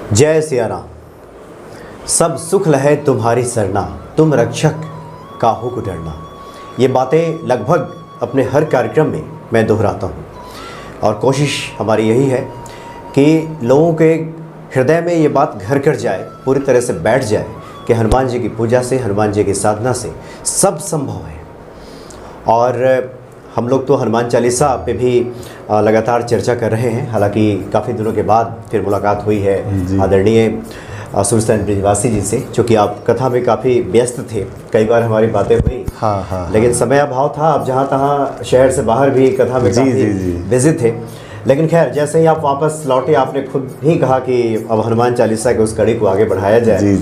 जय सिया राम। सब सुख लहे तुम्हारी सरना, तुम रक्षक काहू को डरना। ये बातें लगभग अपने हर कार्यक्रम में मैं दोहराता हूँ और कोशिश हमारी यही है कि लोगों के हृदय में ये बात घर कर जाए, पूरी तरह से बैठ जाए कि हनुमान जी की पूजा से, हनुमान जी की साधना से सब संभव है। और हम लोग तो हनुमान चालीसा पे भी लगातार चर्चा कर रहे हैं। हालांकि काफ़ी दिनों के बाद फिर मुलाकात हुई है आदरणीय सूरजताल ब्रिजवासी जी से, चूँकि आप कथा में काफ़ी व्यस्त थे। कई बार हमारी बातें हुई, लेकिन समय अभाव था। अब जहाँ तहाँ शहर से बाहर भी कथा में काफ़ी बिजी थे। लेकिन खैर, जैसे ही आप वापस लौटे, आपने खुद ही कहा कि अब हनुमान चालीसा के उस कड़ी को आगे बढ़ाया जाए।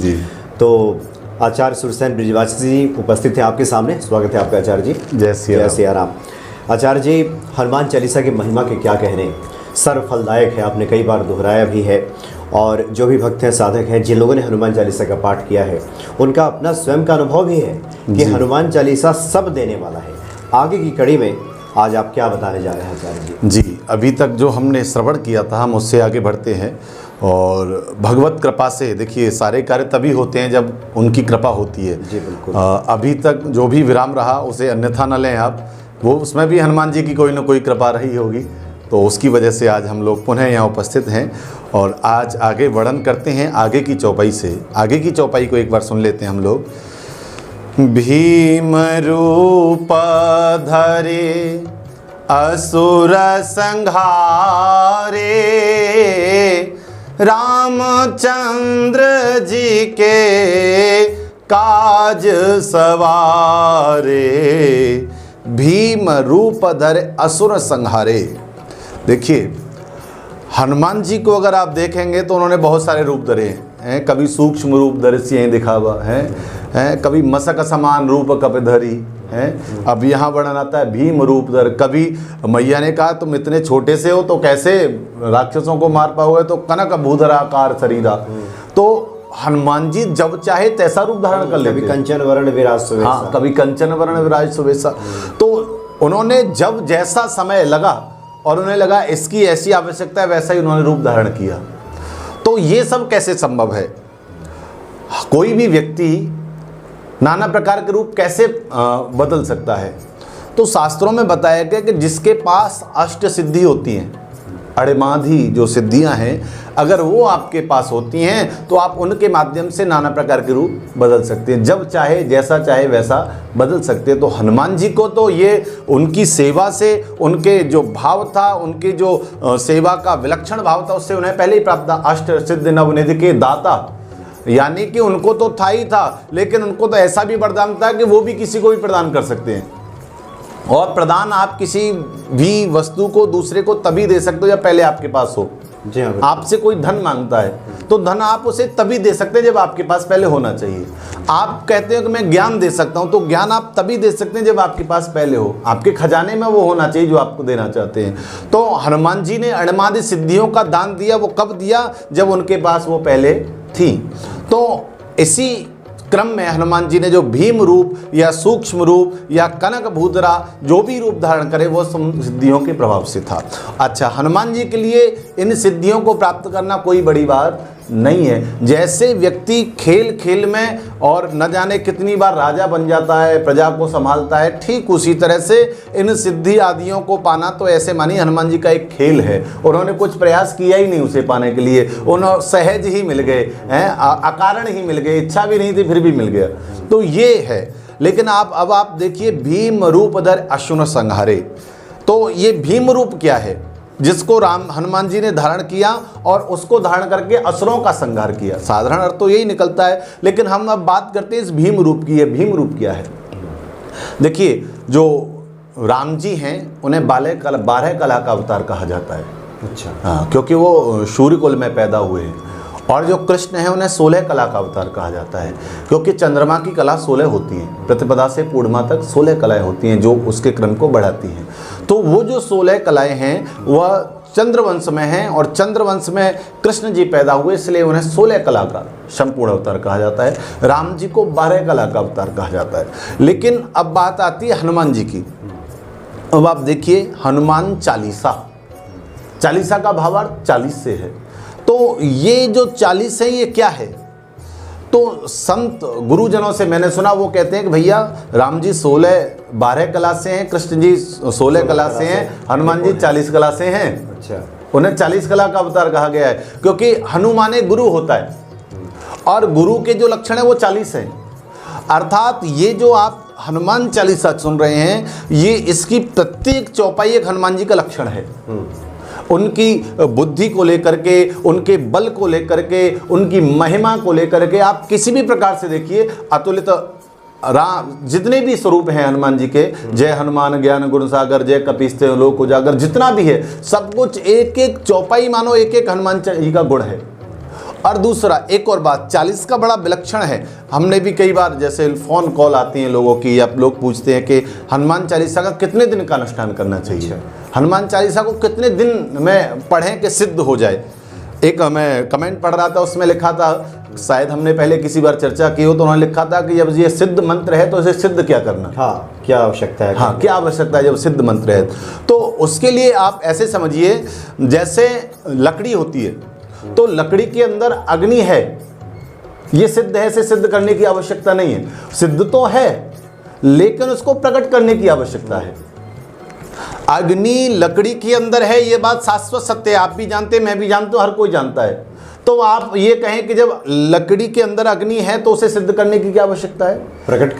तो आचार्य सूरजताल ब्रिजवासी जी उपस्थित थे आपके सामने। स्वागत है आपका आचार्य जी। जय सिया राम। आचार्य जी, हनुमान चालीसा की महिमा के क्या कहने, सर्वफलदायक है, आपने कई बार दोहराया भी है। और जो भी भक्त हैं, साधक हैं, जिन लोगों ने हनुमान चालीसा का पाठ किया है, उनका अपना स्वयं का अनुभव भी है कि हनुमान चालीसा सब देने वाला है। आगे की कड़ी में आज आप क्या बताने जा रहे हैं आचार्य जी? जी, अभी तक जो हमने श्रवण किया था, हम उससे आगे बढ़ते हैं। और भगवत कृपा से देखिए, सारे कार्य तभी होते हैं जब उनकी कृपा होती है। जी बिल्कुल। अभी तक जो भी विराम रहा उसे अन्यथा न लें आप, वो उसमें भी हनुमान जी की कोई ना कोई कृपा रही होगी। तो उसकी वजह से आज हम लोग पुनः यहाँ उपस्थित हैं और आज आगे वर्णन करते हैं आगे की चौपाई से। आगे की चौपाई को एक बार सुन लेते हैं हम लोग। भीम रूप धरे असुर संहारे, रामचंद्र जी के काज सवारे। भीम रूप धरे असुर संहारे। देखिए, हनुमान जी को अगर आप देखेंगे तो उन्होंने बहुत सारे रूप धरे हैं। कभी सूक्ष्म रूप धरे सिंह दिखावा है, कभी मसक समान रूप कपिधरी है। अब यहाँ वर्णन आता है भीम रूप धर। कभी मैया ने कहा तुम इतने छोटे से हो तो कैसे राक्षसों को मार पाओगे, तो कनक भूधराकार शरीरा। तो हनुमान जी जब चाहे तैसा रूप धारण कर लेते। कभी कंचन वर्ण विराज सुवेशा। हाँ, कभी कंचन वर्ण विराज सुवेशा। तो उन्होंने जब जैसा समय लगा और उन्हें लगा इसकी ऐसी आवश्यकता है, वैसा ही उन्होंने रूप धारण किया। तो ये सब कैसे संभव है? कोई भी व्यक्ति नाना प्रकार के रूप कैसे बदल सकता है? तो शास्त्रों में बताया गया कि जिसके पास अष्ट सिद्धि होती हैं, अड़माधी जो सिद्धियां हैं, अगर वो आपके पास होती हैं तो आप उनके माध्यम से नाना प्रकार के रूप बदल सकते हैं। जब चाहे, जैसा चाहे वैसा बदल सकते हैं। तो हनुमान जी को तो ये उनकी सेवा से, उनके जो भाव था, उनके जो सेवा का विलक्षण भाव था, उससे उन्हें पहले ही प्राप्त था। अष्ट सिद्धि नवनिधि के दाता, यानी कि उनको तो था ही था, लेकिन उनको तो ऐसा भी वरदान था कि वो भी किसी को भी प्रदान कर सकते हैं। और प्रदान आप किसी भी वस्तु को दूसरे को तभी दे सकते हो जब पहले आपके पास हो। जी हाँ। आपसे कोई धन मांगता है तो धन आप उसे तभी दे सकते हैं जब आपके पास पहले होना चाहिए। आप कहते हो कि मैं ज्ञान दे सकता हूं, तो ज्ञान आप तभी दे सकते हैं जब आपके पास पहले हो। आपके खजाने में वो होना चाहिए जो आपको देना चाहते हैं। तो हनुमान जी ने अणमादि सिद्धियों का दान दिया। वो कब दिया? जब उनके पास वो पहले थी। तो इसी क्रम में हनुमान जी ने जो भीम रूप या सूक्ष्म रूप या कनक भूधरा जो भी रूप धारण करे, वो सिद्धियों के प्रभाव से था। अच्छा, हनुमान जी के लिए इन सिद्धियों को प्राप्त करना कोई बड़ी बात नहीं है। जैसे व्यक्ति खेल खेल में और न जाने कितनी बार राजा बन जाता है, प्रजा को संभालता है, ठीक उसी तरह से इन सिद्धि आदियों को पाना तो ऐसे मानिए हनुमान जी का एक खेल है। उन्होंने कुछ प्रयास किया ही नहीं उसे पाने के लिए, उन्होंने सहज ही मिल गए हैं, अकारण ही मिल गए, इच्छा भी नहीं थी फिर भी मिल गया। तो ये है। लेकिन अब आप देखिए, भीम रूप धर असुर संहारे। तो ये भीम रूप क्या है? जिसको हनुमान जी ने धारण किया और उसको धारण करके असुरों का संहार किया। साधारण अर्थ तो यही निकलता है, लेकिन हम अब बात करते हैं इस भीम रूप की। है भीम रूप क्या है? देखिए, जो राम जी हैं उन्हें 12 कला का अवतार कहा जाता है। अच्छा। हाँ, क्योंकि वो सूर्य कुल में पैदा हुए हैं। और जो कृष्ण है उन्हें 16 कला का अवतार कहा जाता है, क्योंकि चंद्रमा की कला 16 होती हैं। प्रतिपदा से पूर्णिमा तक 16 कलाएं होती हैं जो उसके क्रम को बढ़ाती हैं। तो वो जो 16 कलाएं हैं वह चंद्रवंश में हैं, और चंद्रवंश में कृष्ण जी पैदा हुए, इसलिए उन्हें 16 कला का संपूर्ण अवतार कहा जाता है। राम जी को 12 कला का अवतार कहा जाता है। लेकिन अब बात आती है हनुमान जी की। अब आप देखिए, हनुमान चालीसा, चालीसा का भावार्थ 40 से है। तो ये जो 40 है ये क्या है? तो संत गुरुजनों से मैंने सुना, वो कहते हैं कि भैया राम जी 12 कला से हैं, कृष्ण जी 16 कला से हैं, हनुमान जी 40 कला से हैं। अच्छा, उन्हें 40 कला का अवतार कहा गया है क्योंकि हनुमान एक गुरु होता है और गुरु के जो लक्षण है वो 40 हैं। अर्थात ये जो आप हनुमान चालीसा सुन रहे हैं, ये इसकी प्रत्येक चौपाई एक हनुमान जी का लक्षण है। उनकी बुद्धि को लेकर के, उनके बल को लेकर के, उनकी महिमा को लेकर के आप किसी भी प्रकार से देखिए, अतुलित राम जितने भी स्वरूप हैं हनुमान जी के, जय हनुमान ज्ञान गुण सागर, जय कपीसते लोक उजागर, जितना भी है सब कुछ एक एक चौपाई मानो एक एक हनुमान जी का गुण है। और दूसरा एक और बात, 40 का बड़ा विलक्षण है। हमने भी कई बार जैसे फ़ोन कॉल आती हैं लोगों की, या लोग पूछते हैं कि हनुमान चालीसा का कितने दिन का अनुष्ठान करना चाहिए, हनुमान चालीसा को कितने दिन में पढ़ें कि सिद्ध हो जाए। एक मैं कमेंट पढ़ रहा था, उसमें लिखा था, शायद हमने पहले किसी बार चर्चा की हो, तो उन्होंने लिखा था कि जब ये सिद्ध मंत्र है तो इसे सिद्ध क्या करना, हाँ क्या आवश्यकता है, हाँ क्या आवश्यकता है जब सिद्ध मंत्र है। तो उसके लिए आप ऐसे समझिए, जैसे लकड़ी होती है तो लकड़ी के अंदर अग्नि है, ये सिद्ध है, इसे सिद्ध करने की आवश्यकता नहीं है। सिद्ध तो है लेकिन उसको प्रकट करने की आवश्यकता है। अग्नि लकड़ी के अंदर है, ये बात शाश्वत सत्य है, आप भी जानते हैं, मैं भी जानता हूं, हर कोई जानता है। तो आप ये कहें कि जब लकड़ी के अंदर अग्नि है तो उसे सिद्ध करने की क्या आवश्यकता है? प्रकट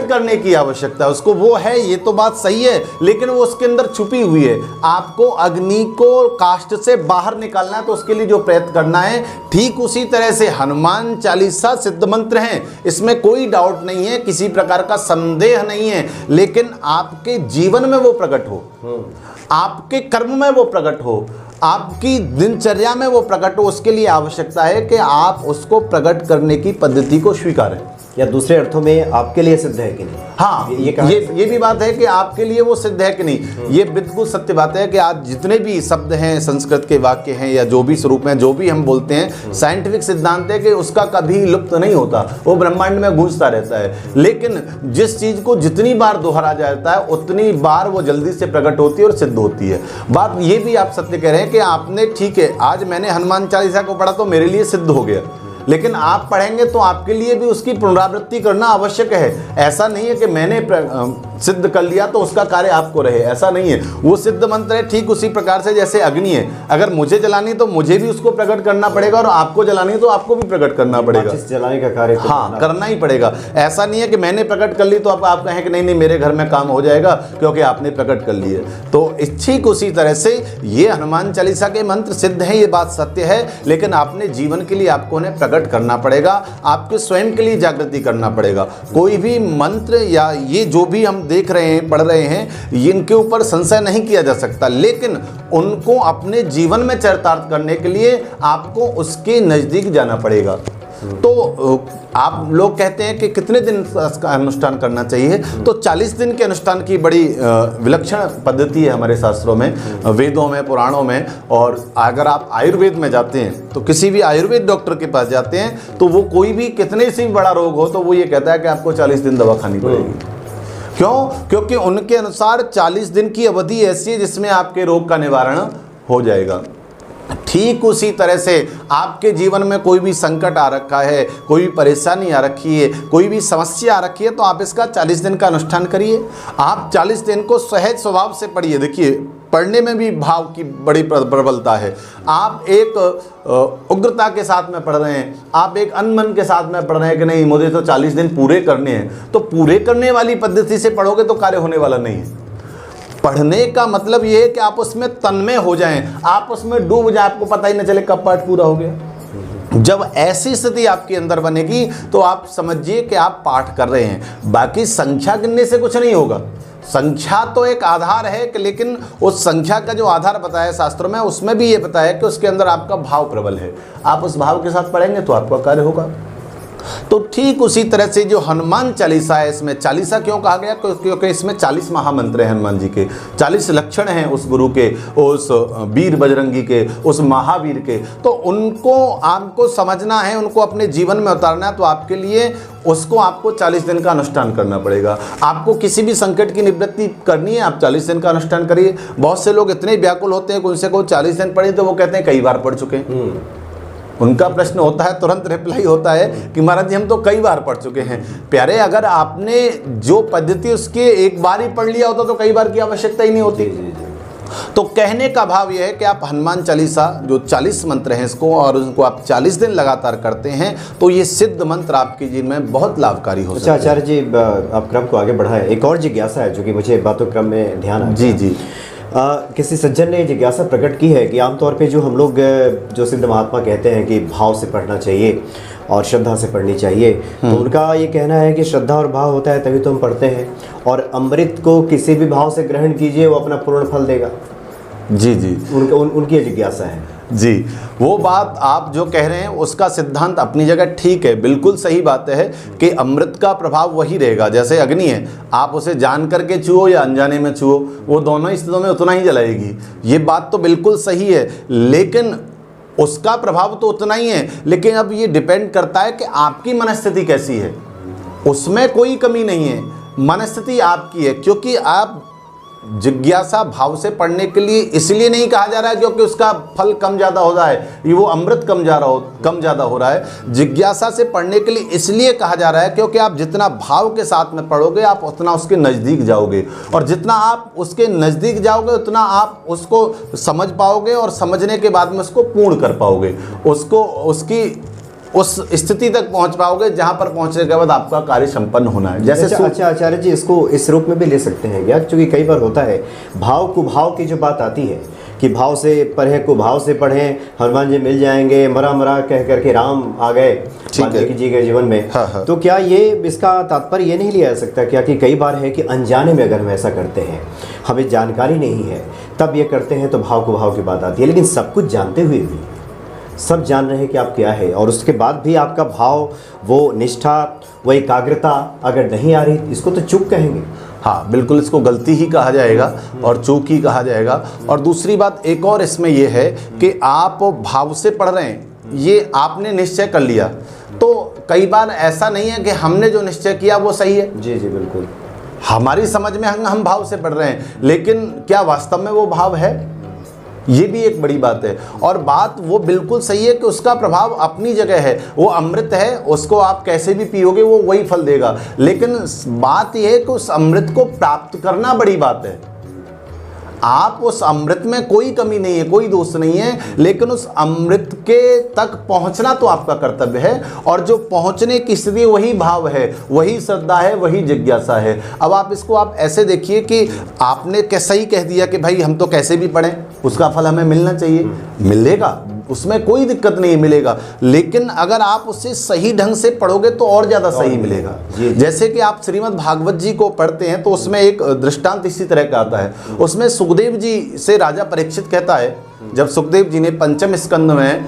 करने की आवश्यकता है उसको। वो है, ये तो बात सही है, लेकिन वो उसके अंदर छुपी हुई है। आपको अग्नि को काष्ठ से बाहर निकालना है तो उसके लिए जो प्रयत्न करना है, ठीक उसी तरह से हनुमान चालीसा सिद्ध मंत्र हैं, इसमें कोई डाउट नहीं है, किसी प्रकार का संदेह नहीं है। लेकिन आपके जीवन में वो प्रकट हो, आपके कर्म में वो प्रकट हो, आपकी दिनचर्या में वो प्रकट हो, उसके लिए आवश्यकता है कि आप उसको प्रकट करने की पद्धति को स्वीकारें। या दूसरे अर्थों में आपके लिए सिद्ध है कि नहीं? हाँ, ये भी बात है कि आपके लिए वो सिद्ध है कि नहीं। ये बिल्कुल सत्य बात है कि आज जितने भी शब्द हैं, संस्कृत के वाक्य हैं, या जो भी स्वरूप हैं, जो भी हम बोलते हैं, साइंटिफिक सिद्धांत है कि उसका कभी लुप्त नहीं होता, वो ब्रह्मांड में गूंजता रहता है। लेकिन जिस चीज़ को जितनी बार दोहरा जाता है उतनी बार वो जल्दी से प्रकट होती है और सिद्ध होती है। बात ये भी आप सत्य कह रहे हैं कि आपने, ठीक है, आज मैंने हनुमान चालीसा को पढ़ा तो मेरे लिए सिद्ध हो गया, लेकिन आप पढ़ेंगे तो आपके लिए भी उसकी पुनरावृत्ति करना आवश्यक है। ऐसा नहीं है कि मैंने सिद्ध कर लिया तो उसका कार्य आपको रहे, ऐसा नहीं है। वो सिद्ध मंत्र है, ठीक उसी प्रकार से जैसे अग्नि है, अगर मुझे जलानी तो मुझे भी उसको प्रकट करना पड़ेगा, और आपको जलानी तो आपको भी प्रकट करना पड़ेगा, जलाने का कार्य हाँ करना ही पड़ेगा। ऐसा नहीं है कि मैंने प्रकट कर ली तो आप कहें कि नहीं मेरे घर में काम हो जाएगा क्योंकि आपने प्रकट कर लिए। तो ठीक उसी तरह से ये हनुमान चालीसा के मंत्र सिद्ध हैं, ये बात सत्य है, लेकिन आपने जीवन के लिए आपको उन्हें प्रकट करना पड़ेगा, आपके स्वयं के लिए जागृति करना पड़ेगा। कोई भी मंत्र या ये जो भी हम देख रहे हैं, पढ़ रहे हैं, इनके ऊपर संशय नहीं किया जा सकता, लेकिन उनको अपने जीवन में चरितार्थ करने के लिए आपको उसके नज़दीक जाना पड़ेगा। तो आप लोग कहते हैं कि कितने दिन का अनुष्ठान करना चाहिए, तो 40 दिन के अनुष्ठान की बड़ी विलक्षण पद्धति है हमारे शास्त्रों में, वेदों में, पुराणों में। और अगर आप आयुर्वेद में जाते हैं तो किसी भी आयुर्वेद डॉक्टर के पास जाते हैं तो वो कोई भी कितने से भी बड़ा रोग हो तो वो ये कहता है कि आपको 40 दिन दवा खानी पड़ेगी। क्यों? क्योंकि उनके अनुसार 40 दिन की अवधि ऐसी है जिसमें आपके रोग का निवारण हो जाएगा। ठीक उसी तरह से आपके जीवन में कोई भी संकट आ रखा है, कोई भी परेशानी आ रखी है, कोई भी समस्या आ रखी है, तो आप इसका 40 दिन का अनुष्ठान करिए। आप 40 दिन को सहज स्वभाव से पढ़िए। देखिए, पढ़ने में भी भाव की बड़ी प्रबलता है। आप एक उग्रता के साथ में पढ़ रहे हैं, आप एक अनमन के साथ में पढ़ रहे हैं कि नहीं मुझे तो 40 दिन पूरे करने हैं, तो पूरे करने वाली पद्धति से पढ़ोगे तो कार्य होने वाला नहीं है। पढ़ने का मतलब ये है कि आप उसमें तन्मय हो जाएं, आप उसमें डूब जाएं, आपको पता ही न चले कब पाठ पूरा हो गया। जब ऐसी स्थिति आपके अंदर बनेगी तो आप समझिए कि आप पाठ कर रहे हैं। बाकी संख्या गिनने से कुछ नहीं होगा, संख्या तो एक आधार है, लेकिन उस संख्या का जो आधार बताया शास्त्रों में, उसमें भी ये बताया कि उसके अंदर आपका भाव प्रबल है। आप उस भाव के साथ पढ़ेंगे तो आपका कार्य होगा। तो ठीक उसी तरह से जो हनुमान चालीसा है, इसमें चालीसा क्यों कहा गया? क्योंकि इसमें 40 महामंत्र हैं हनुमान जी के, 40 लक्षण हैं उस गुरु के, उस वीर बजरंगी के, उस महावीर के। तो उनको आपको समझना है, उनको अपने जीवन में उतारना है, तो आपके लिए उसको आपको 40 दिन का अनुष्ठान करना पड़ेगा। आपको किसी भी संकट की निवृत्ति करनी है, आप 40 दिन का अनुष्ठान करिए। बहुत से लोग इतने व्याकुल होते हैं कि उनसे को 40 दिन पढ़े तो वो कहते हैं कई बार पढ़ चुके हैं। उनका प्रश्न होता है, तुरंत रिप्लाई होता है कि महाराज जी हम तो कई बार पढ़ चुके हैं। प्यारे, अगर आपने जो पद्धति उसके एक बार ही पढ़ लिया होता तो कई बार की आवश्यकता ही नहीं होती। तो कहने का भाव यह है कि आप हनुमान चालीसा जो 40 मंत्र हैं इसको, और उनको आप 40 दिन लगातार करते हैं तो ये सिद्ध मंत्र आपके जीवन में बहुत लाभकारी हो सकते हैं। आचार्य जी, आप क्रम को आगे बढ़ाएं। एक और जिज्ञासा है जो कि मुझे बातों क्रम में ध्यान आ जी जी। किसी सज्जन ने जिज्ञासा प्रकट की है कि आमतौर पे जो हम लोग जो सिद्ध महात्मा कहते हैं कि भाव से पढ़ना चाहिए और श्रद्धा से पढ़नी चाहिए, तो उनका ये कहना है कि श्रद्धा और भाव होता है तभी तो हम पढ़ते हैं, और अमृत को किसी भी भाव से ग्रहण कीजिए वो अपना पूर्ण फल देगा। जी जी, उनकी ये जिज्ञासा है जी। वो बात आप जो कह रहे हैं उसका सिद्धांत अपनी जगह ठीक है, बिल्कुल सही बात है कि अमृत का प्रभाव वही रहेगा। जैसे अग्नि है, आप उसे जान करके छुओ या अनजाने में छुओ, वो दोनों ही स्थितियों में उतना ही जलाएगी। ये बात तो बिल्कुल सही है, लेकिन उसका प्रभाव तो उतना ही है। लेकिन अब ये डिपेंड करता है कि आपकी मनस्थिति कैसी है, उसमें कोई कमी नहीं है, मनस्थिति आपकी है। क्योंकि आप जिज्ञासा भाव से पढ़ने के लिए इसलिए नहीं कहा जा रहा है क्योंकि उसका फल कम ज़्यादा हो रहा है, ये वो अमृत कम ज़्यादा हो रहा है। जिज्ञासा से पढ़ने के लिए इसलिए कहा जा रहा है क्योंकि आप जितना भाव के साथ में पढ़ोगे आप उतना उसके नज़दीक जाओगे, और जितना आप उसके नज़दीक जाओगे उतना आप उसको समझ पाओगे, और समझने के बाद में उसको पूर्ण कर पाओगे, उसको उसकी उस स्थिति तक पहुंच पाओगे जहां पर पहुंचने के बाद आपका कार्य संपन्न होना है। जैसे अच्छा आचार्य जी, इसको इस रूप में भी ले सकते हैं क्या? क्योंकि कई बार होता है भाव कुभाव की जो बात आती है कि भाव से पढ़ें कुभाव से पढ़ें, हनुमान जी मिल जाएंगे, मरा मरा कह करके राम आ गए वाल्मीकि जी के जीवन में। हाँ। तो क्या ये इसका तात्पर्य ये नहीं लिया जा सकता क्या कि कई बार है कि अनजाने में अगर हम ऐसा करते हैं, हमें जानकारी नहीं है तब ये करते हैं तो भाव कुभाव की बात आती है, लेकिन सब कुछ जानते हुए भी सब जान रहे हैं कि आप क्या है, और उसके बाद भी आपका भाव, वो निष्ठा, वो एकाग्रता अगर नहीं आ रही, इसको तो चूक कहेंगे। हाँ बिल्कुल, इसको गलती ही कहा जाएगा और चूक ही कहा जाएगा। और दूसरी बात एक और इसमें यह है कि आप भाव से पढ़ रहे हैं, ये आपने निश्चय कर लिया, तो कई बार ऐसा नहीं है कि हमने जो निश्चय किया वो सही है। जी जी बिल्कुल, हमारी समझ में हम भाव से पढ़ रहे हैं, लेकिन क्या वास्तव में वो भाव है, ये भी एक बड़ी बात है। और बात वो बिल्कुल सही है कि उसका प्रभाव अपनी जगह है, वो अमृत है, उसको आप कैसे भी पियोगे वो वही फल देगा। लेकिन बात यह है कि उस अमृत को प्राप्त करना बड़ी बात है। आप उस अमृत में कोई कमी नहीं है, कोई दोष नहीं है, लेकिन उस अमृत के तक पहुंचना तो आपका कर्तव्य है, और जो पहुंचने की स्थिति वही भाव है, वही श्रद्धा है, वही जिज्ञासा है। अब आप इसको आप ऐसे देखिए कि आपने कैसा ही कह दिया कि भाई हम तो कैसे भी पढ़ें, उसका फल हमें मिलना चाहिए, मिलेगा, उसमें कोई दिक्कत नहीं मिलेगा। लेकिन अगर आप उससे सही ढंग से पढ़ोगे तो और ज़्यादा सही मिलेगा। जैसे कि आप श्रीमद् भागवत जी को पढ़ते हैं तो उसमें एक दृष्टांत इसी तरह का आता है। उसमें सुखदेव जी से राजा परीक्षित कहता है, जब सुखदेव जी ने पंचम स्कंद में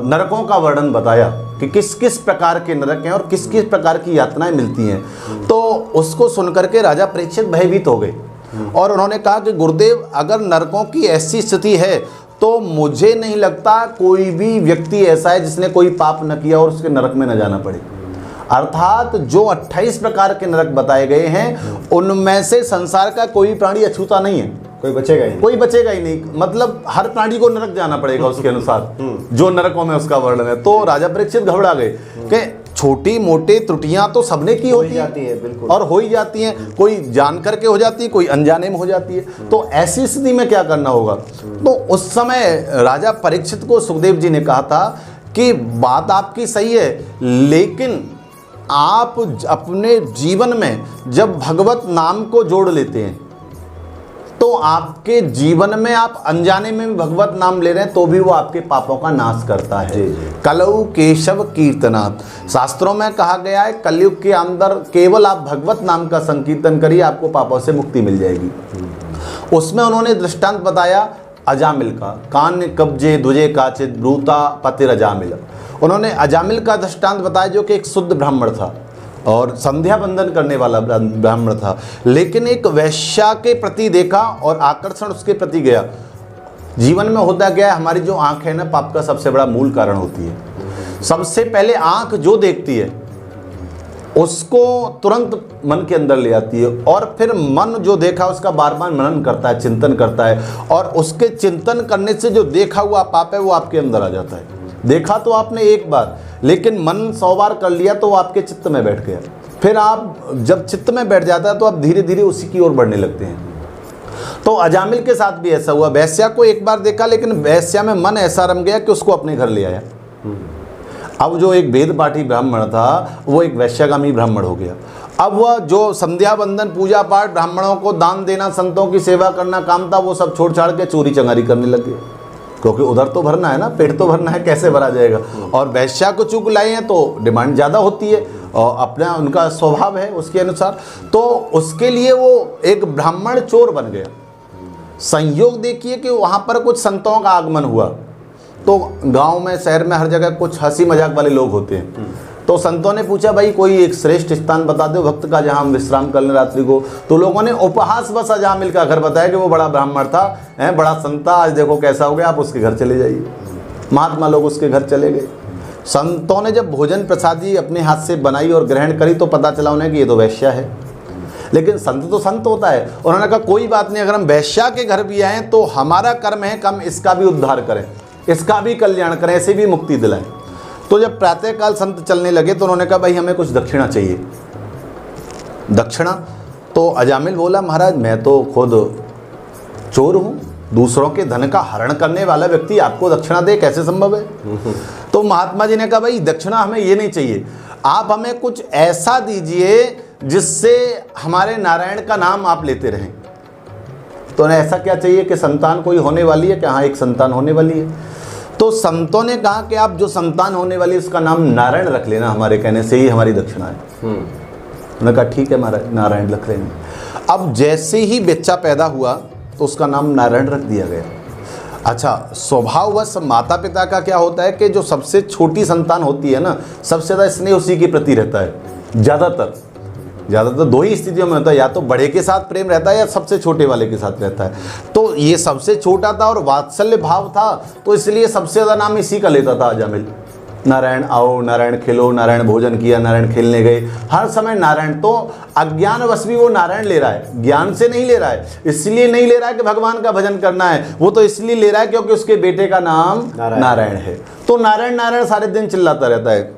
नरकों का वर्णन बताया कि किस किस प्रकार के नरक हैं और किस किस प्रकार की यातनाएं मिलती हैं, तो उसको सुनकर के राजा परीक्षित भयभीत हो गए और उन्होंने कहा कि गुरुदेव, अगर नरकों की ऐसी स्थिति है तो मुझे नहीं लगता कोई भी व्यक्ति ऐसा है जिसने कोई पाप न किया और उसके नरक में न जाना पड़े। अर्थात जो 28 प्रकार के नरक बताए गए हैं उनमें से संसार का कोई प्राणी अछूता नहीं है, कोई बचेगा ही नहीं। मतलब हर प्राणी को नरक जाना पड़ेगा उसके अनुसार जो नरकों में उसका वर्णन है। तो राजा परीक्षित घबरा गए कि छोटी मोटी त्रुटियां तो सबने की होती है बिल्कुल, और हो ही जाती हैं, कोई जान करके हो जाती है, कोई अनजाने में हो जाती है। तो ऐसी स्थिति में क्या करना होगा? तो उस समय राजा परीक्षित को सुखदेव जी ने कहा था कि बात आपकी सही है, लेकिन आप अपने जीवन में जब भगवत नाम को जोड़ लेते हैं तो आपके जीवन में आप अनजाने में भी भगवत नाम ले रहे हैं तो भी वो आपके पापों का नाश करता है। कलऊ केशव कीर्तनात्, शास्त्रों में कहा गया है कलयुग के अंदर केवल आप भगवत नाम का संकीर्तन करिए, आपको पापों से मुक्ति मिल जाएगी। उसमें उन्होंने दृष्टांत बताया अजामिल का, कान कब्जे दुजे काचित ब्रूता पतिर अजामिल। उन्होंने अजामिल का दृष्टांत बताया जो कि एक शुद्ध ब्राह्मण था और संध्या बंदन करने वाला ब्राह्मण था, लेकिन एक वैश्या के प्रति देखा और आकर्षण उसके प्रति गया। जीवन में होता क्या है, हमारी जो आंख है ना, पाप का सबसे बड़ा मूल कारण होती है। सबसे पहले आंख जो देखती है उसको तुरंत मन के अंदर ले आती है, और फिर मन जो देखा उसका बार बार मनन करता है, चिंतन करता है, और उसके चिंतन करने से जो देखा हुआ पाप है वो आपके अंदर आ जाता है। देखा तो आपने एक बार, लेकिन मन 100 बार कर लिया तो वो आपके चित्त में बैठ गया। फिर आप जब चित्त में बैठ जाता है तो आप धीरे धीरे उसी की ओर बढ़ने लगते हैं। तो अजामिल के साथ भी ऐसा हुआ। वैश्या को एक बार देखा, लेकिन वैश्या में मन ऐसा रम गया कि उसको अपने घर ले आया। अब जो एक वेद पाठी ब्राह्मण था वो एक वैश्यागामी ब्राह्मण हो गया। अब वह जो संध्या बंदन पूजा पाठ, ब्राह्मणों को दान देना, संतों की सेवा करना काम था, वो सब छोड़ छाड़ के चोरी चंगारी करने लग गए। क्योंकि उधर तो भरना है ना, पेट तो भरना है, कैसे भरा जाएगा। और वैश्या को चूक लाए हैं तो डिमांड ज़्यादा होती है और अपना उनका स्वभाव है उसके अनुसार। तो उसके लिए वो एक ब्राह्मण चोर बन गया। संयोग देखिए कि वहाँ पर कुछ संतों का आगमन हुआ। तो गांव में, शहर में, हर जगह कुछ हंसी मजाक वाले लोग होते हैं। तो संतों ने पूछा, भाई कोई एक श्रेष्ठ स्थान बता दो भक्त का जहां हम विश्राम कर लें रात्रि को। तो लोगों ने उपहास बस अजामिल का घर बताया कि वो बड़ा ब्राह्मण था, बड़ा संत था, आज देखो कैसा हो गया, आप उसके घर चले जाइए। महात्मा लोग उसके घर चले गए। संतों ने जब भोजन प्रसादी अपने हाथ से बनाई और ग्रहण करी तो पता चला उन्हें कि ये तो वैश्या है। लेकिन संत तो संत होता है। उन्होंने कहा कोई बात नहीं, अगर हम वैश्या के घर भी आए तो हमारा कर्म है, कम इसका भी उद्धार करें, इसका भी कल्याण करें, ऐसे भी मुक्ति दिलाएं। तो जब प्रातःकाल संत चलने लगे तो उन्होंने कहा भाई हमें कुछ दक्षिणा चाहिए। दक्षिणा? तो अजामिल बोला, महाराज मैं तो खुद चोर हूँ, दूसरों के धन का हरण करने वाला व्यक्ति आपको दक्षिणा दे, कैसे संभव है? तो महात्मा जी ने कहा भाई दक्षिणा हमें ये नहीं चाहिए, आप हमें कुछ ऐसा दीजिए जिससे हमारे नारायण का नाम आप लेते रहें। तो उन्हें ऐसा क्या चाहिए कि संतान कोई होने वाली है? कि हाँ एक संतान होने वाली है। तो संतों ने कहा कि आप जो संतान होने वाली है उसका नाम नारायण रख लेना, हमारे कहने से ही हमारी दक्षिणा है। उन्होंने कहा ठीक है महाराज, नारायण रख लेंगे। अब जैसे ही बच्चा पैदा हुआ तो उसका नाम नारायण रख दिया गया। अच्छा, स्वभाववश माता पिता का क्या होता है कि जो सबसे छोटी संतान होती है ना, सबसे ज़्यादा स्नेह उसी के प्रति रहता है। ज़्यादातर दो ही स्थितियों में होता है, या तो बड़े के साथ प्रेम रहता है या सबसे छोटे वाले के साथ रहता है। तो ये सबसे छोटा था और वात्सल्य भाव था, तो इसलिए सबसे ज़्यादा नाम इसी का लेता था अजामिल। नारायण आओ, नारायण खेलो, नारायण भोजन किया, नारायण खेलने गए, हर समय नारायण। तो अज्ञानवश भी वो नारायण ले रहा है, ज्ञान से नहीं ले रहा है। इसलिए नहीं ले रहा है कि भगवान का भजन करना है, वो तो इसलिए ले रहा है क्योंकि उसके बेटे का नाम नारायण है। तो नारायण नारायण सारे दिन चिल्लाता रहता है।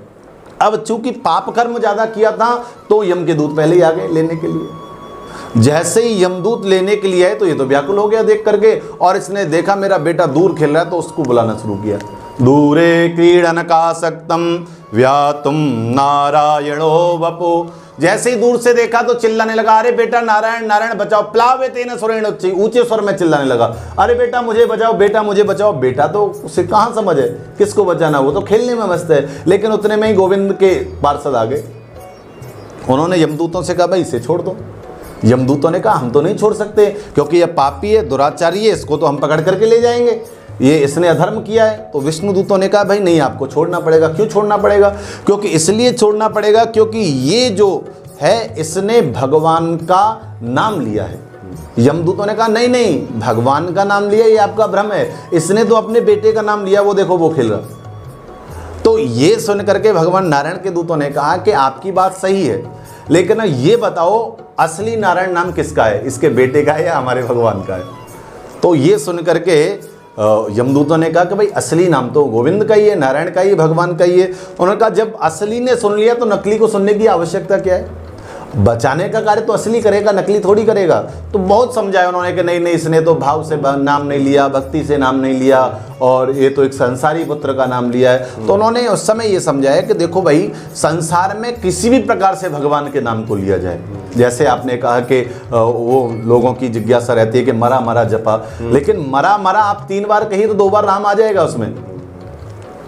अब चूंकि पाप कर्म ज्यादा किया था तो यम के दूत पहले ही आ गए लेने के लिए। जैसे ही यमदूत लेने के लिए आए तो ये तो व्याकुल हो गया देख करके, और इसने देखा मेरा बेटा दूर खेल रहा है तो उसको बुलाना शुरू किया। दूरे क्रीडन कासक्तम व्यातुम नारायणो वपु। जैसे ही दूर से देखा तो चिल्लाने लगा, अरे बेटा नारायण नारायण बचाओ, प्लावे तेन सुरेण उच्च, ऊंचे स्वर में चिल्लाने लगा, अरे बेटा मुझे बचाओ, बेटा मुझे बचाओ। बेटा तो उसे कहाँ समझ है किसको बचाना, वो तो खेलने में मस्त है। लेकिन उतने में ही गोविंद के पार्षद आ गए। उन्होंने यमदूतों से कहा भाई इसे छोड़ दो। यमदूतों ने कहा हम तो नहीं छोड़ सकते, क्योंकि यह पापी है, दुराचारी है, इसको तो हम पकड़ करके ले जाएंगे, ये इसने अधर्म किया है। तो विष्णु दूतों ने कहा भाई नहीं, आपको छोड़ना पड़ेगा। क्यों छोड़ना पड़ेगा? क्योंकि इसलिए छोड़ना पड़ेगा क्योंकि ये जो है इसने भगवान का नाम लिया है। यमदूतों ने कहा नहीं नहीं, भगवान का नाम लिया ये आपका भ्रम है, इसने तो अपने बेटे का नाम लिया, वो देखो वो खेल रहा। तो ये सुन करके भगवान नारायण के दूतों ने कहा कि आपकी बात सही है, लेकिन ये बताओ असली नारायण नाम किसका है, इसके बेटे का है या हमारे भगवान का है? तो ये सुन करके यमदूतों ने कहा कि भाई असली नाम तो गोविंद का ही है, नारायण का ही, भगवान का ही है। उन्होंने कहा जब असली ने सुन लिया तो नकली को सुनने की आवश्यकता क्या है? बचाने का कार्य तो असली करेगा, नकली थोड़ी करेगा। तो बहुत समझाया उन्होंने कि नहीं नहीं, इसने तो भाव से नाम नहीं लिया, भक्ति से नाम नहीं लिया, और ये तो एक संसारी पुत्र का नाम लिया है। तो उन्होंने उस समय ये समझाया कि देखो भाई, संसार में किसी भी प्रकार से भगवान के नाम को लिया जाए। जैसे आपने कहा कि वो लोगों की जिज्ञासा रहती है कि मरा मरा जपा, लेकिन मरा मरा आप 3 बार कही तो 2 बार राम आ जाएगा उसमें।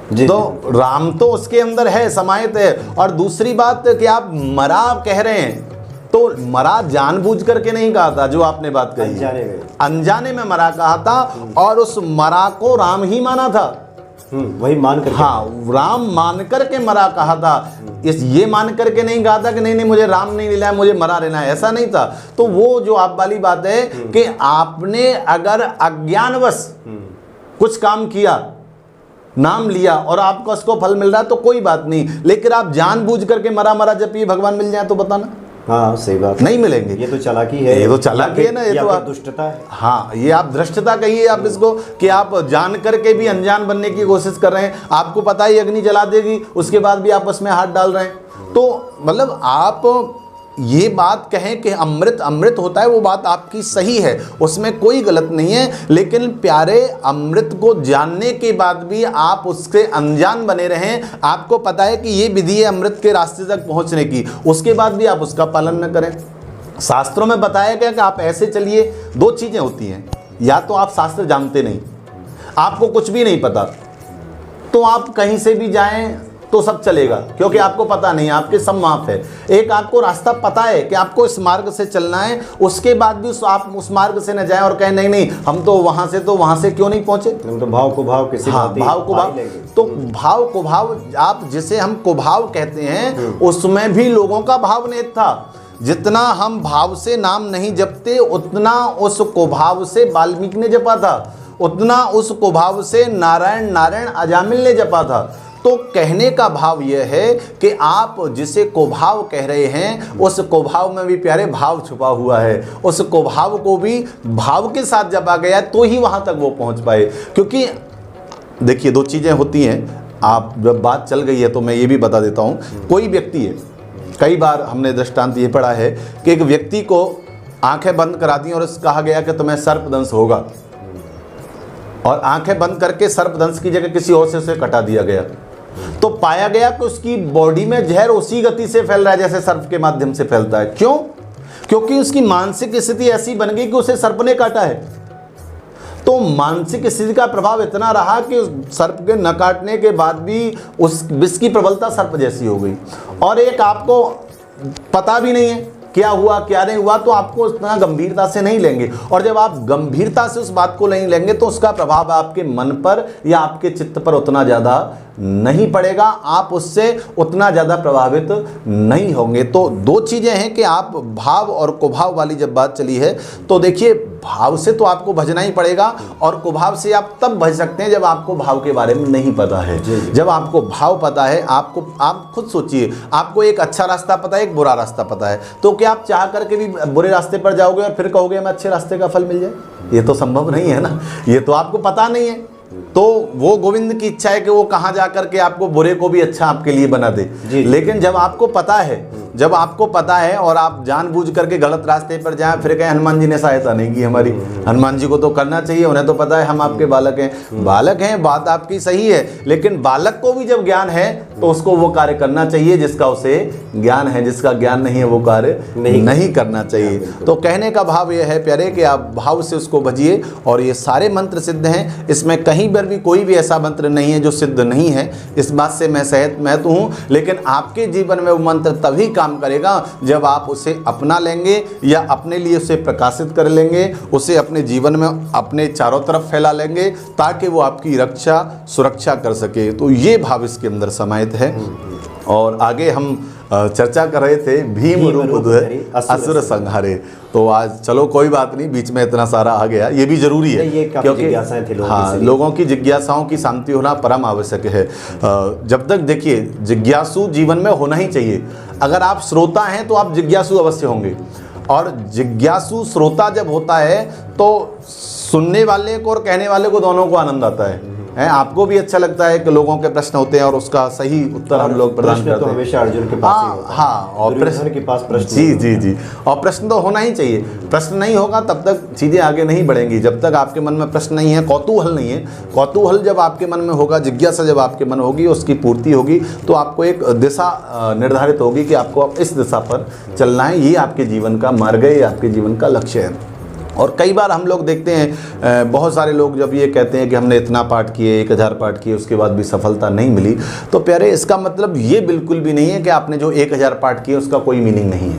जी, तो राम तो उसके अंदर है, समाहित है। और दूसरी बात कि आप मरा कह रहे हैं तो मरा जानबूझ करके नहीं कहा था, जो आपने बात कही अनजाने में मरा कहा था, और उस मरा को राम ही माना था। वही मान करके, हाँ, राम मान करके मरा कहा था। ये मान करके नहीं कहा था कि नहीं नहीं मुझे राम नहीं मिला है, मुझे मरा रहना है, ऐसा नहीं था। तो वो जो आप वाली बात है कि आपने अगर अज्ञानवश कुछ काम किया, नाम लिया और आपको उसको फल मिल रहा है तो कोई बात नहीं, लेकिन आप जानबूझ करके मरा मरा जपिए भगवान मिल जाए तो बताना। हाँ सही बात, नहीं मिलेंगे। ये तो चालाकी है, ये तो चालाकी है ना, ये तो आप दुष्टता है। हाँ, ये आप धृष्टता कहिए आप इसको, कि आप जान करके भी अनजान बनने की कोशिश कर रहे हैं। आपको पता ही अग्नि जला देगी, उसके बाद भी आप उसमें हाथ डाल रहे हैं। तो मतलब आप ये बात कहें कि अमृत अमृत होता है, वो बात आपकी सही है, उसमें कोई गलत नहीं है। लेकिन प्यारे, अमृत को जानने के बाद भी आप उससे अनजान बने रहें, आपको पता है कि ये विधि है अमृत के रास्ते तक पहुंचने की, उसके बाद भी आप उसका पालन न करें। शास्त्रों में बताया गया कि आप ऐसे चलिए। दो चीज़ें होती हैं, या तो आप शास्त्र जानते नहीं, आपको कुछ भी नहीं पता, तो आप कहीं से भी जाएं तो सब चलेगा, क्योंकि आपको पता नहीं, आपके सब माफ है। एक आपको रास्ता पता है कि आपको इस मार्ग से चलना है, उसके बाद भी आप उस मार्ग से न जाएं और कहें नहीं नहीं हम तो वहां से क्यों नहीं पहुंचे। हम तो भाव को भाव किसी हाँ, भाव को भाव, तो भाव को भाव, आप जिसे हम कुभाव कहते हैं, उसमें भी लोगों का भाव नेत था। जितना हम भाव से नाम नहीं जपते, उतना उस कुभाव से वाल्मीकि ने जपा था, उतना उस कुभाव से नारायण नारायण अजामिल ने जपा था। तो कहने का भाव यह है कि आप जिसे कुभाव कह रहे हैं, उस कुभाव में भी प्यारे भाव छुपा हुआ है। उस कुभाव को भी भाव के साथ जपा गया तो ही वहां तक वो पहुंच पाए। क्योंकि देखिए, दो चीजें होती हैं, आप जब बात चल गई है तो मैं ये भी बता देता हूं। कोई व्यक्ति है, कई बार हमने दृष्टांत ये पढ़ा है कि एक व्यक्ति को आंखें बंद करा दी और कहा गया कि तुम्हें सर्पदंश होगा, और आंखें बंद करके सर्पदंश की जगह किसी और से उसे कटा दिया गया, तो पाया गया कि उसकी बॉडी में जहर उसी गति से फैल रहा है जैसे सर्प के माध्यम से फैलता है। क्यों? क्योंकि उसकी मानसिक स्थिति ऐसी बन गई कि उसे सर्प ने काटा है। तो मानसिक स्थिति का प्रभाव इतना रहा कि सर्प के न काटने के बाद भी उस विष की प्रबलता सर्प जैसी हो गई। और एक आपको पता भी नहीं है क्या हुआ क्या नहीं हुआ, तो आपको उतना गंभीरता से नहीं लेंगे। और जब आप गंभीरता से उस बात को नहीं लेंगे तो उसका प्रभाव आपके मन पर या आपके चित्त पर उतना ज़्यादा नहीं पड़ेगा, आप उससे उतना ज़्यादा प्रभावित नहीं होंगे। तो दो चीज़ें हैं कि आप भाव और कुभाव वाली जब बात चली है, तो देखिए, भाव से तो आपको भजना ही पड़ेगा, और कुभाव से आप तब भज सकते हैं जब आपको भाव के बारे में नहीं पता है। जब आपको भाव पता है, आप खुद सोचिए, आपको एक अच्छा रास्ता पता है, एक बुरा रास्ता पता है, तो क्या आप चाह करके भी बुरे रास्ते पर जाओगे और फिर कहोगे हमें अच्छे रास्ते का फल मिल जाए? ये तो संभव नहीं है ना, ये तो आपको पता नहीं है। तो वो गोविंद की इच्छा है कि वो कहाँ जा करके आपको बुरे को भी अच्छा आपके लिए बना दे। लेकिन जब आपको पता है और आप जानबूझ करके गलत रास्ते पर जाएं, फिर कहें हनुमान जी ने सहायता नहीं की हमारी। हनुमान जी को तो करना चाहिए, उन्हें तो पता है हम आपके बालक हैं, बात आपकी सही है। लेकिन बालक को भी जब ज्ञान है तो उसको वो कार्य करना चाहिए जिसका उसे ज्ञान है, जिसका ज्ञान नहीं है वो कार्य नहीं करना चाहिए। तो कहने का भाव यह है प्यारे कि आप भाव से उसको भजिए, और ये सारे मंत्र सिद्ध हैं, इसमें कहीं पर भी कोई भी ऐसा मंत्र नहीं है जो सिद्ध नहीं है। इस बात से मैं सहमत हूँ। लेकिन आपके जीवन में वो मंत्र तभी काम करेगा जब आप उसे अपना लेंगे या अपने लिए उसे प्रकाशित कर लेंगे, उसे अपने जीवन में अपने चारों तरफ फैला लेंगे, ताकि वो आपकी रक्षा सुरक्षा कर सके। तो ये भाव इसके अंदर समाहित है। और आगे हम चर्चा कर रहे थे भीम रूप असुर संहारे। तो आज चलो कोई बात नहीं, बीच में इतना सारा आ गया, ये भी जरूरी है, क्योंकि जिज्ञासाएं थी लोगों की जिज्ञासाओं की शांति होना परम आवश्यक है। जब तक देखिए, जिज्ञासु जीवन में होना ही चाहिए। अगर आप श्रोता हैं तो आप जिज्ञासु अवश्य होंगे, और जिज्ञासु श्रोता जब होता है तो सुनने वाले को और कहने वाले को दोनों को आनंद आता है। आपको भी अच्छा लगता है कि लोगों के प्रश्न होते हैं और उसका सही उत्तर हम लोग प्रदान करते हैं। तो हमेशा अर्जुन के पास ही होता है। हाँ, और प्रश्न के पास प्रश्न जी, और प्रश्न तो होना ही चाहिए। प्रश्न नहीं होगा तब तक चीज़ें आगे नहीं बढ़ेंगी। जब तक आपके मन में प्रश्न नहीं है, कौतूहल नहीं है, कौतूहल जब आपके मन में होगा, जिज्ञासा जब आपके मन होगी, उसकी पूर्ति होगी, तो आपको एक दिशा निर्धारित होगी कि आपको इस दिशा पर चलना है। ये आपके जीवन का मार्ग है, ये आपके जीवन का लक्ष्य है। और कई बार हम लोग देखते हैं, बहुत सारे लोग जब ये कहते हैं कि हमने इतना पाठ किए, 1000 पाठ किए, उसके बाद भी सफलता नहीं मिली, तो प्यारे इसका मतलब ये बिल्कुल भी नहीं है कि आपने जो 1000 पाठ किए उसका कोई मीनिंग नहीं है।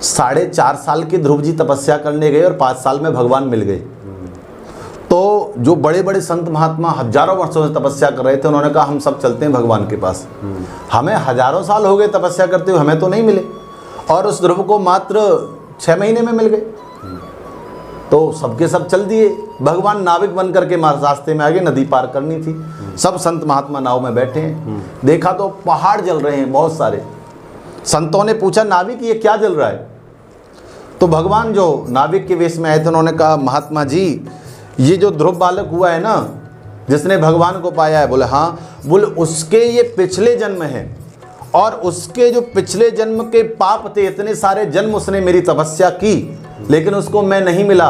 4.5 साल के ध्रुव जी तपस्या करने गए और 5 साल में भगवान मिल गए। तो जो बड़े बड़े संत महात्मा हजारों वर्षों से तपस्या कर रहे थे, उन्होंने कहा हम सब चलते हैं भगवान के पास। हमें हजारों साल हो गए तपस्या करते हुए, हमें तो नहीं मिले। और उस ध्रुव को मात्र 6 महीने में मिल गए। तो सबके सब चल दिए। भगवान नाविक बन करके रास्ते में आगे, नदी पार करनी थी। सब संत महात्मा नाव में बैठे हैं। देखा तो पहाड़ जल रहे हैं बहुत सारे। संतों ने पूछा नाविक ये क्या जल रहा है? तो भगवान जो नाविक के वेश में आए थे उन्होंने कहा महात्मा जी ये जो ध्रुव बालक हुआ है ना, जिसने भगवान को पाया है, बोले हाँ, बोले उसके ये पिछले जन्म है और उसके जो पिछले जन्म के पाप थे, इतने सारे जन्म उसने मेरी तपस्या की लेकिन उसको मैं नहीं मिला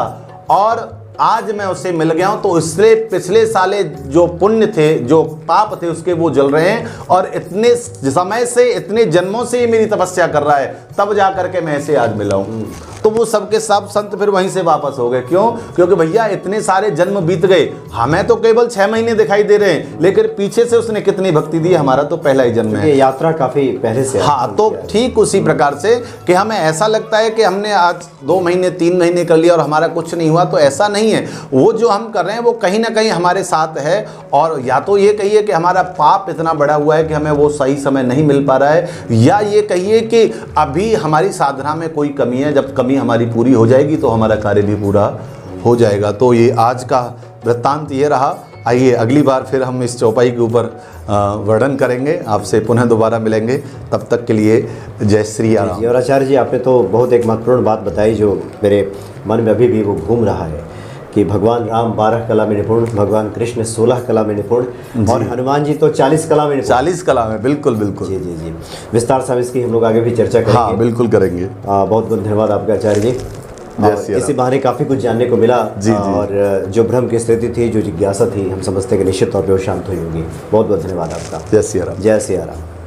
और आज मैं उससे मिल गया हूं, तो इसलिए पिछले साले जो पुण्य थे, जो पाप थे, उसके वो जल रहे हैं और इतने समय से, इतने जन्मों से ये मेरी तपस्या कर रहा है, तब जा करके मैं ऐसे आज मिला हूं। तो वो सबके सब संत फिर वहीं से वापस हो गए। क्यों? क्योंकि भैया इतने सारे जन्म बीत गए, हमें तो केवल 6 महीने दिखाई दे रहे हैं, लेकिन पीछे से उसने कितनी भक्ति दी, हमारा तो पहला ही जन्म है। ये यात्रा काफी पहले से। हाँ, तो ठीक उसी प्रकार से कि हमें ऐसा लगता है कि हमने आज 2 महीने 3 महीने कर लिया और हमारा कुछ नहीं हुआ, तो ऐसा नहीं है। वो जो हम कर रहे हैं वो कहीं ना कहीं हमारे साथ है, और या तो ये कहिए कि हमारा पाप इतना बड़ा हुआ है कि हमें वो सही समय नहीं मिल पा रहा है, या ये कहिए कि अभी हमारी साधना में कोई कमी है, जब कमी हमारी पूरी हो जाएगी तो हमारा कार्य भी पूरा हो जाएगा। तो ये आज का वृत्तांत ये रहा। आइए अगली बार फिर हम इस चौपाई के ऊपर वर्णन करेंगे, आपसे पुनः दोबारा मिलेंगे। तब तक के लिए जय श्री राम। और आचार्य जी आपने तो बहुत एक महत्वपूर्ण बात बताई जो मेरे मन में अभी भी वो घूम रहा है कि भगवान राम 12 कला में निपुण, भगवान कृष्ण 16 कला में निपुण और हनुमान जी तो 40 कला में निपुण। 40 कला में, बिल्कुल बिल्कुल। जी जी जी, विस्तार से इसकी हम लोग आगे भी चर्चा करेंगे। हाँ बिल्कुल करेंगे। बहुत बहुत धन्यवाद आपका आचार्य जी। और इसी बहाने काफ़ी कुछ जानने को मिला। जी, और जो भ्रम की स्थिति थी, जो जिज्ञासा थी, हम समझते कि निश्चित तौर पर वो शांत हुई होगी। बहुत बहुत धन्यवाद आपका। जय सिया राम। जय सिया राम।